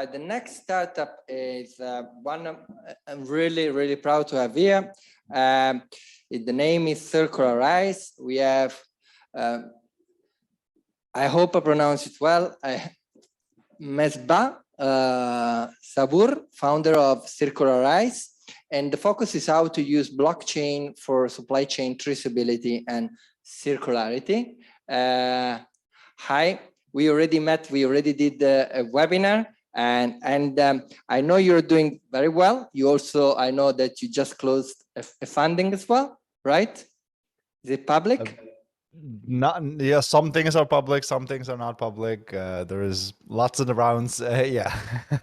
The next startup is one I'm really, really proud to have here. The name is Circularise. We have, I hope I pronounce it well, Mesbah Sabur, founder of Circularise. And the focus is how to use blockchain for supply chain traceability and circularity. Hi, we already met, we already did a webinar. And I know you're doing very well. You also, I know that you just closed a funding as well, right? Is it public? Yeah, some things are public, some things are not public. There is lots of the rounds. Yeah.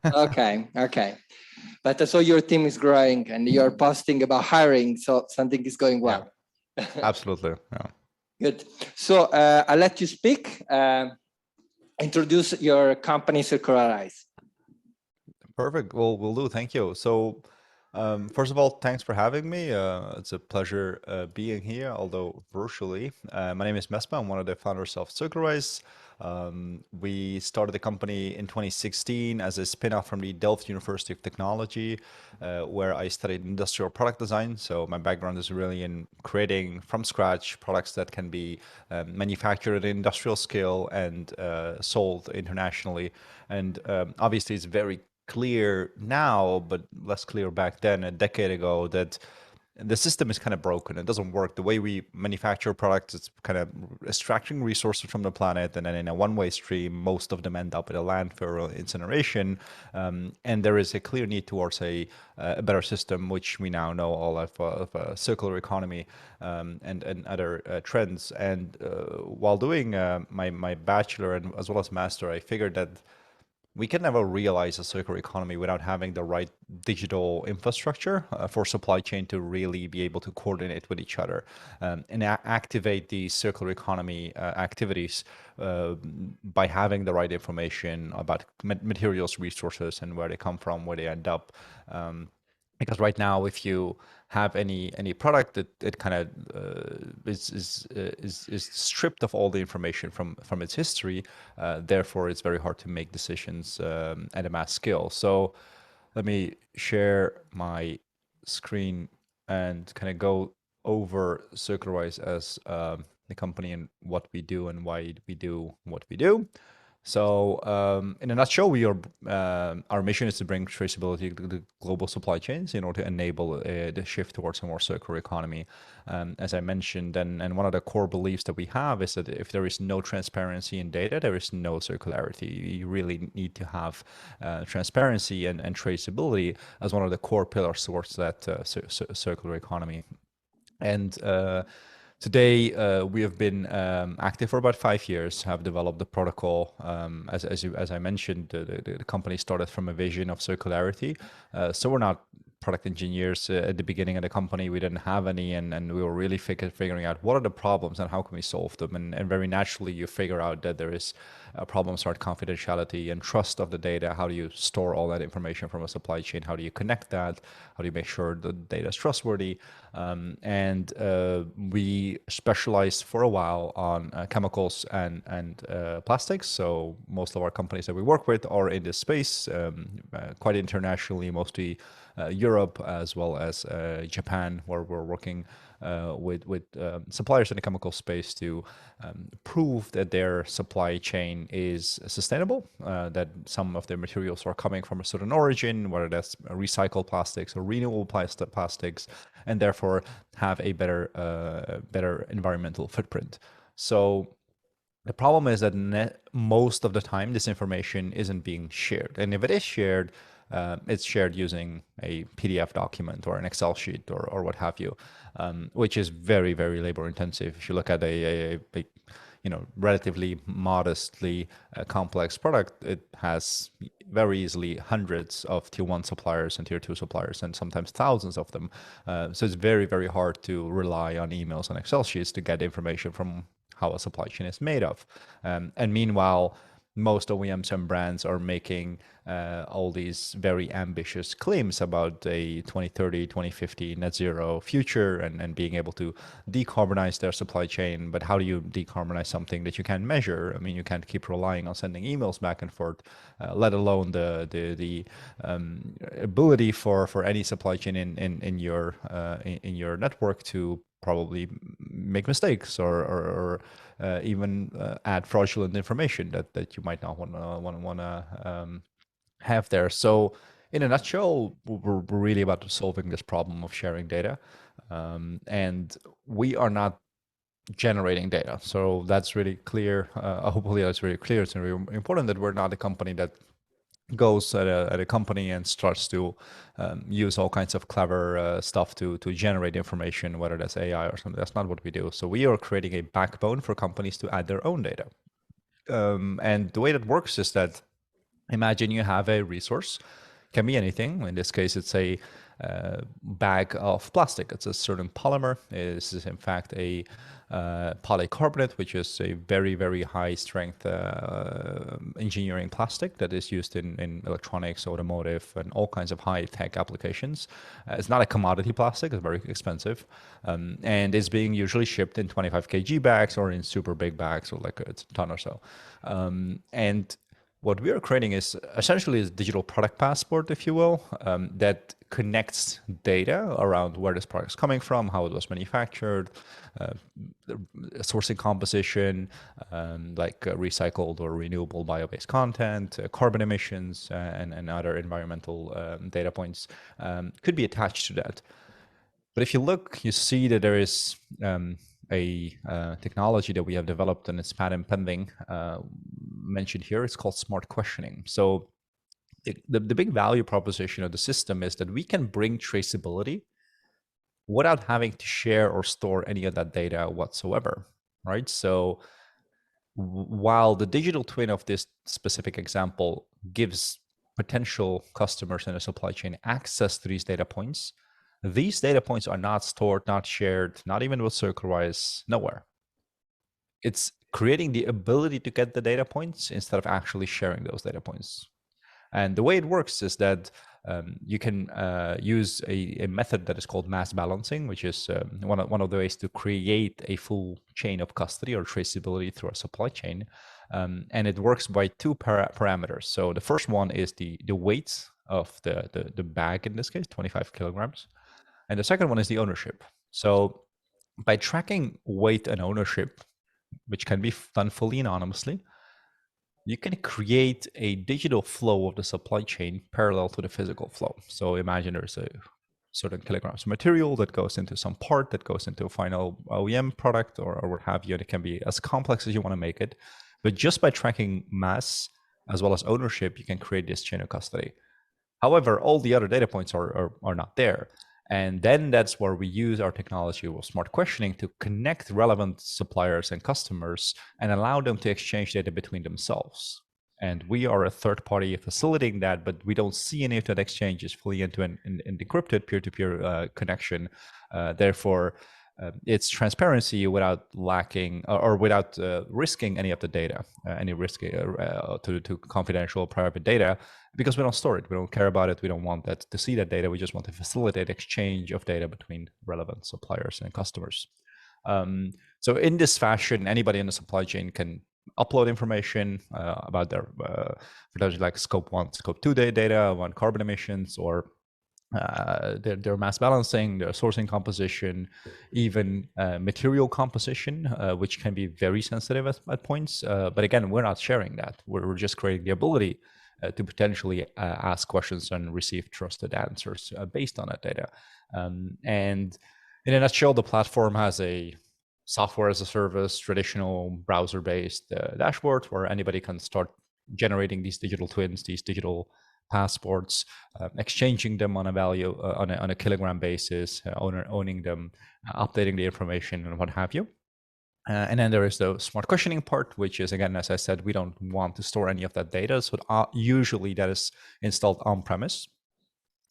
Okay. But I saw your team is growing and you're posting about hiring, so something is going well. Yeah, absolutely. Yeah. Good. So I'll let you speak. Introduce your company, Circularise. Perfect. Well, we'll do. Thank you. So, first of all, thanks for having me. It's a pleasure being here, although virtually. My name is Mesbah. I'm one of the founders of Circularise. We started the company in 2016 as a spin-off from the Delft University of Technology, where I studied industrial product design. So my background is really in creating from scratch products that can be manufactured at industrial scale and sold internationally. And obviously, it's very clear now, but less clear back then, a decade ago, that the system is kind of broken. It doesn't work. The way we manufacture products, it's kind of extracting resources from the planet, and then in a one-way stream, most of them end up at a landfill or incineration. And there is a clear need towards a better system, which we now know all of a circular economy and other trends. And while doing my bachelor and as well as master, I figured that we can never realize a circular economy without having the right digital infrastructure for supply chain to really be able to coordinate with each other and activate these circular economy activities by having the right information about materials, resources, and where they come from, where they end up. Because right now, if you have any product, it kind of is stripped of all the information from its history. Therefore, it's very hard to make decisions at a mass scale. So let me share my screen and kind of go over Circularise as the company and what we do and why we do what we do. So in a nutshell, our mission is to bring traceability to the global supply chains in order to enable the shift towards a more circular economy. As I mentioned, and one of the core beliefs that we have is that if there is no transparency in data, there is no circularity. You really need to have transparency and traceability as one of the core pillars towards that circular economy. And today, we have been active for about 5 years, have developed the protocol. As I mentioned, the company started from a vision of circularity. So we're not product engineers at the beginning of the company. We didn't have any, and we were really figuring out what are the problems and how can we solve them. And very naturally, you figure out that there is problems around confidentiality and trust of the data. How do you store all that information from a supply chain? How do you connect that? How do you make sure the data is trustworthy? And we specialized for a while on chemicals and plastics. So most of our companies that we work with are in this space, quite internationally, mostly Europe as well as Japan, where we're working with suppliers in the chemical space to prove that their supply chain is sustainable, that some of their materials are coming from a certain origin, whether that's recycled plastics or renewable plastics, and therefore have a better environmental footprint. So the problem is that most of the time this information isn't being shared, and if it is shared, it's shared using a PDF document or an Excel sheet or what have you, which is very, very labor intensive. If you look at a relatively modestly complex product, it has very easily hundreds of tier 1 suppliers and tier 2 suppliers, and sometimes thousands of them. So it's very, very hard to rely on emails and Excel sheets to get information from how a supply chain is made of. And meanwhile, most OEMs and brands are making all these very ambitious claims about a 2030, 2050 net zero future and being able to decarbonize their supply chain. But how do you decarbonize something that you can't measure? I mean, you can't keep relying on sending emails back and forth, let alone the ability for any supply chain in your network to probably make mistakes or even add fraudulent information that you might not want to have there. So in a nutshell, we're really about solving this problem of sharing data, and we are not generating data. So that's really clear. Hopefully that's really clear. It's really important that we're not a company that goes at a company and starts to use all kinds of clever stuff to generate information, whether that's AI or something. That's not what we do. So we are creating a backbone for companies to add their own data. And the way that works is that imagine you have a resource, can be anything. In this case, it's a bag of plastic. It's a certain polymer. This is in fact a polycarbonate, which is a very, very high strength engineering plastic that is used in electronics, automotive, and all kinds of high tech applications. It's not a commodity plastic, it's very expensive. And it's being usually shipped in 25 kg bags or in super big bags, or like it's a ton or so. And what we are creating is essentially a digital product passport, if you will, that connects data around where this product is coming from, how it was manufactured, the sourcing composition, like recycled or renewable bio-based content, carbon emissions, and other environmental data points could be attached to that. But if you look, you see that there is a technology that we have developed and it's patent pending, mentioned here. It's called smart questioning. So the big value proposition of the system is that we can bring traceability without having to share or store any of that data whatsoever, right? So while the digital twin of this specific example gives potential customers in a supply chain access to these data points are not stored, not shared, not even with Circularise, nowhere. It's creating the ability to get the data points instead of actually sharing those data points. And the way it works is that you can use a method that is called mass balancing, which is one of the ways to create a full chain of custody or traceability through a supply chain. And it works by two parameters. So the first one is the weight of the bag, in this case, 25 kilograms. And the second one is the ownership. So by tracking weight and ownership, which can be done fully anonymously, you can create a digital flow of the supply chain parallel to the physical flow. So imagine there's a certain kilograms of material that goes into some part that goes into a final OEM product or what have you. And it can be as complex as you want to make it. But just by tracking mass as well as ownership, you can create this chain of custody. However, all the other data points are not there. And then that's where we use our technology with smart questioning to connect relevant suppliers and customers and allow them to exchange data between themselves. And we are a third party facilitating that, but we don't see any of that exchange is fully into an encrypted peer-to-peer connection. Therefore, it's transparency without lacking or without risking any of the data, any risk to confidential private data, because we don't store it. We don't care about it. We don't want that to see that data. We just want to facilitate exchange of data between relevant suppliers and customers. So in this fashion, anybody in the supply chain can upload information about their, for those like scope 1, scope 2 data on carbon emissions, or their mass balancing, their sourcing composition, even material composition, which can be very sensitive at points. But again, we're not sharing that. We're just creating the ability to potentially ask questions and receive trusted answers based on that data. And in a nutshell, the platform has a software as a service, traditional browser-based dashboard where anybody can start generating these digital twins, these digital passports, exchanging them on a value on a kilogram basis, owning them, updating the information, and what have you. And then there is the smart questioning part, which is, again, as I said, we don't want to store any of that data. So usually that is installed on-premise.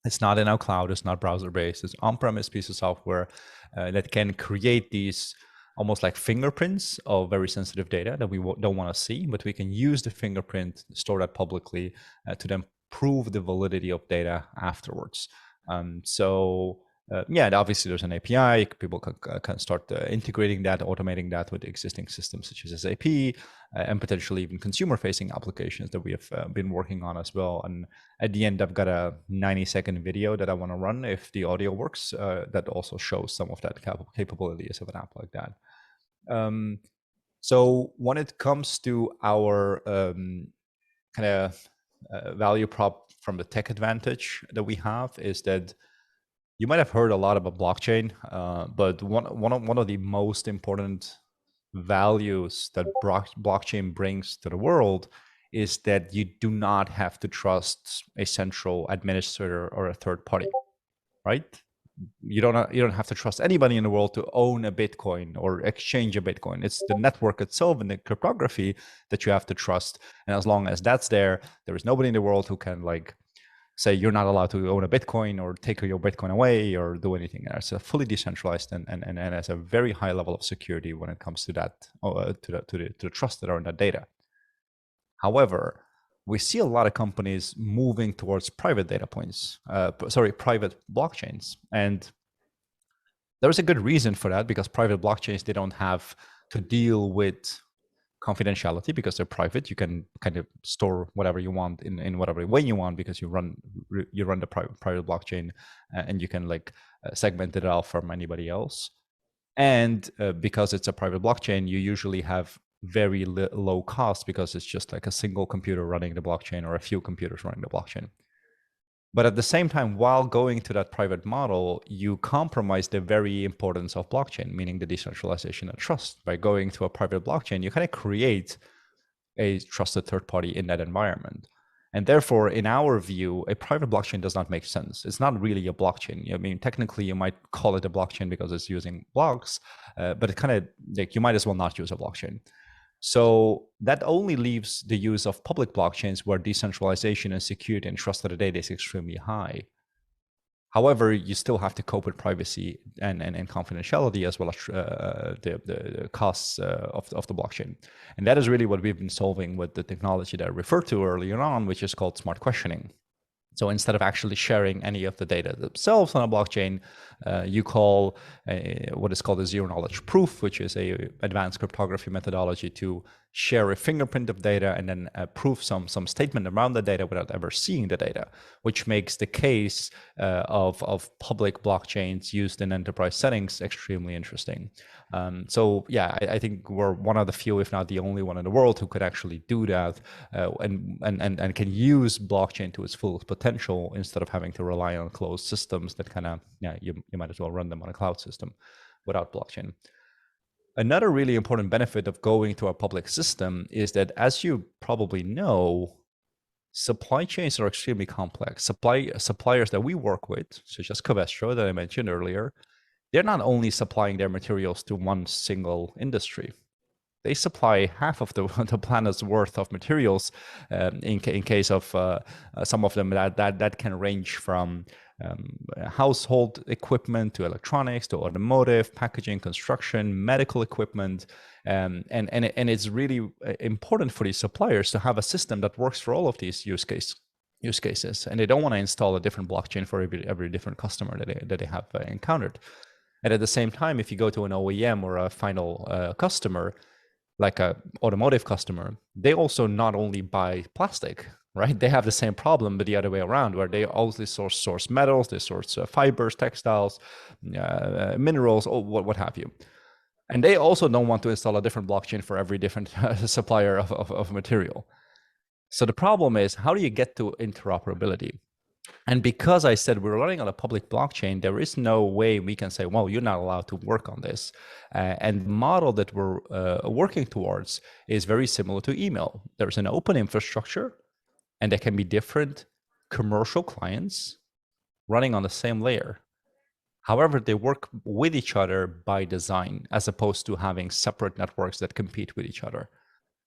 It's not in our cloud. It's not browser-based. It's on-premise piece of software that can create these almost like fingerprints of very sensitive data that we don't want to see, but we can use the fingerprint, store that publicly to then prove the validity of data afterwards. Yeah, obviously there's an API. People can start integrating that, automating that with existing systems such as SAP, and potentially even consumer-facing applications that we have been working on as well. And at the end, I've got a 90-second video that I want to run if the audio works. That also shows some of that capabilities of an app like that. So when it comes to our kind of value prop from the tech advantage that we have is that you might have heard a lot about blockchain, but one of the most important values that blockchain brings to the world is that you do not have to trust a central administrator or a third party, right? You don't have to trust anybody in the world to own a Bitcoin or exchange a Bitcoin. It's the network itself and the cryptography that you have to trust. And as long as that's there is nobody in the world who can like say you're not allowed to own a Bitcoin or take your Bitcoin away or do anything. It's a fully decentralized and has a very high level of security when it comes to that, to the trust that are in that data. However, we see a lot of companies moving towards private data points, private blockchains. And there's a good reason for that, because private blockchains, they don't have to deal with confidentiality because they're private. You can kind of store whatever you want in whatever way you want, because you run the private blockchain, and you can like segment it out from anybody else. And because it's a private blockchain, you usually have very low cost because it's just like a single computer running the blockchain or a few computers running the blockchain. But at the same time, while going to that private model, you compromise the very importance of blockchain, meaning the decentralization and trust. By going to a private blockchain, you kind of create a trusted third party in that environment. And therefore, in our view, a private blockchain does not make sense. It's not really a blockchain. I mean, technically, you might call it a blockchain because it's using blocks, but it kind of like you might as well not use a blockchain. So that only leaves the use of public blockchains where decentralization and security and trust of the data is extremely high. However, you still have to cope with privacy and confidentiality, as well as the costs of the blockchain. And that is really what we've been solving with the technology that I referred to earlier on, which is called smart questioning. So instead of actually sharing any of the data themselves on a blockchain, you call what is called a zero knowledge proof, which is a advanced cryptography methodology to share a fingerprint of data and then prove some statement around the data without ever seeing the data, which makes the case of public blockchains used in enterprise settings extremely interesting. So yeah, I think we're one of the few, if not the only one in the world, who could actually do that and can use blockchain to its full potential instead of having to rely on closed systems that kind of, yeah, you might as well run them on a cloud system without blockchain. Another really important benefit of going to a public system is that, as you probably know, supply chains are extremely complex. Suppliers that we work with, such as Covestro that I mentioned earlier, they're not only supplying their materials to one single industry. They supply half of the planet's worth of materials. In case of some of them, that can range from household equipment to electronics to automotive, packaging, construction, medical equipment, and it's really important for these suppliers to have a system that works for all of these use cases, and they don't want to install a different blockchain for every different customer that they have encountered. And at the same time, if you go to an OEM or a final customer, like a automotive customer, they also not only buy plastic, right? They have the same problem, but the other way around, where they also source metals, they source fibers, textiles, minerals, or what have you. And they also don't want to install a different blockchain for every different supplier of material. So the problem is, how do you get to interoperability? And because I said we're running on a public blockchain, there is no way we can say, well, you're not allowed to work on this. And the model that we're working towards is very similar to email. There's an open infrastructure, and there can be different commercial clients running on the same layer. However, they work with each other by design, as opposed to having separate networks that compete with each other.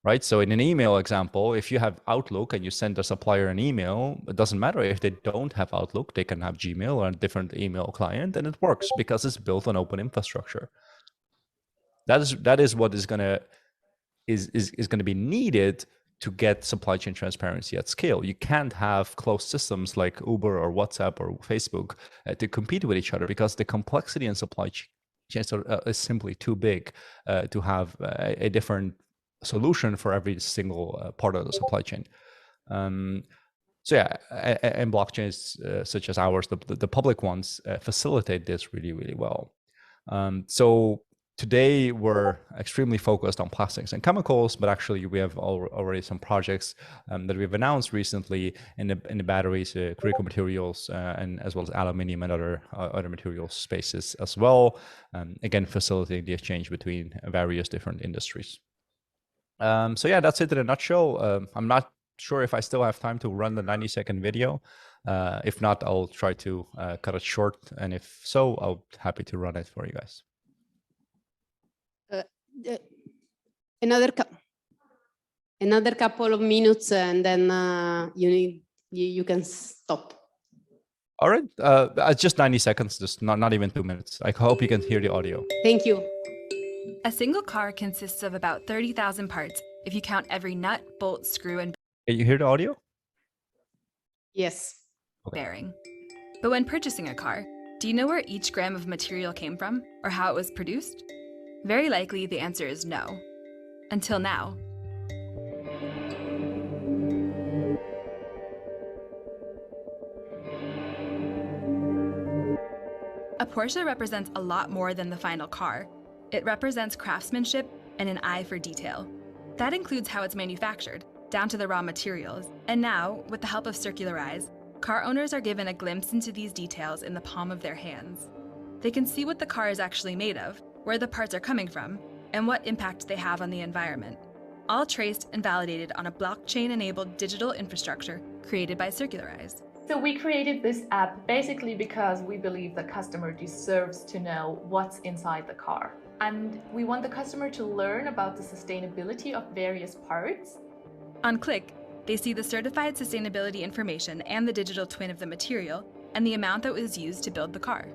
Right? So in an email example, if you have Outlook and you send a supplier an email, it doesn't matter if they don't have Outlook, they can have Gmail or a different email client, and it works because it's built on open infrastructure. That is what is gonna be needed to get supply chain transparency at scale. You can't have closed systems like Uber or WhatsApp or Facebook to compete with each other, because the complexity in supply chains is simply too big to have a different solution for every single part of the supply chain. So yeah, and blockchains such as ours, the public ones, facilitate this really, really well. So today we're extremely focused on plastics and chemicals, but actually we have already some projects that we've announced recently in the batteries, critical materials, and as well as aluminium and other material spaces as well. Again, facilitating the exchange between various different industries. So yeah, that's it in a nutshell. I'm not sure if I still have time to run the 90-second video. If not, I'll try to cut it short, and if so, I'll be happy to run it for you guys. Another couple of minutes, and then you can stop. All right, just 90 seconds, just not even 2 minutes. I hope you can hear the audio. Thank you. A single car consists of about 30,000 parts if you count every nut, bolt, screw, and Can you hear the audio? Yes. bearing. But when purchasing a car, do you know where each gram of material came from or how it was produced? Very likely the answer is no. Until now. A Porsche represents a lot more than the final car. It represents craftsmanship and an eye for detail. That includes how it's manufactured, down to the raw materials. And now, with the help of Circularise, car owners are given a glimpse into these details in the palm of their hands. They can see what the car is actually made of, where the parts are coming from, and what impact they have on the environment. All traced and validated on a blockchain-enabled digital infrastructure created by Circularise. So we created this app basically because we believe the customer deserves to know what's inside the car. And we want the customer to learn about the sustainability of various parts. On click, they see the certified sustainability information and the digital twin of the material and the amount that was used to build the car.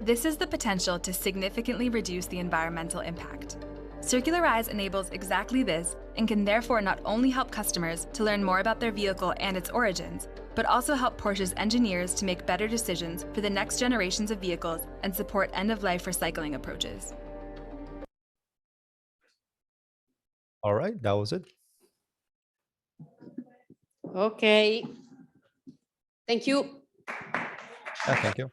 This is the potential to significantly reduce the environmental impact. Circularise enables exactly this and can therefore not only help customers to learn more about their vehicle and its origins, but also help Porsche's engineers to make better decisions for the next generations of vehicles and support end-of-life recycling approaches. All right, that was it. Okay. Thank you. Yeah, thank you.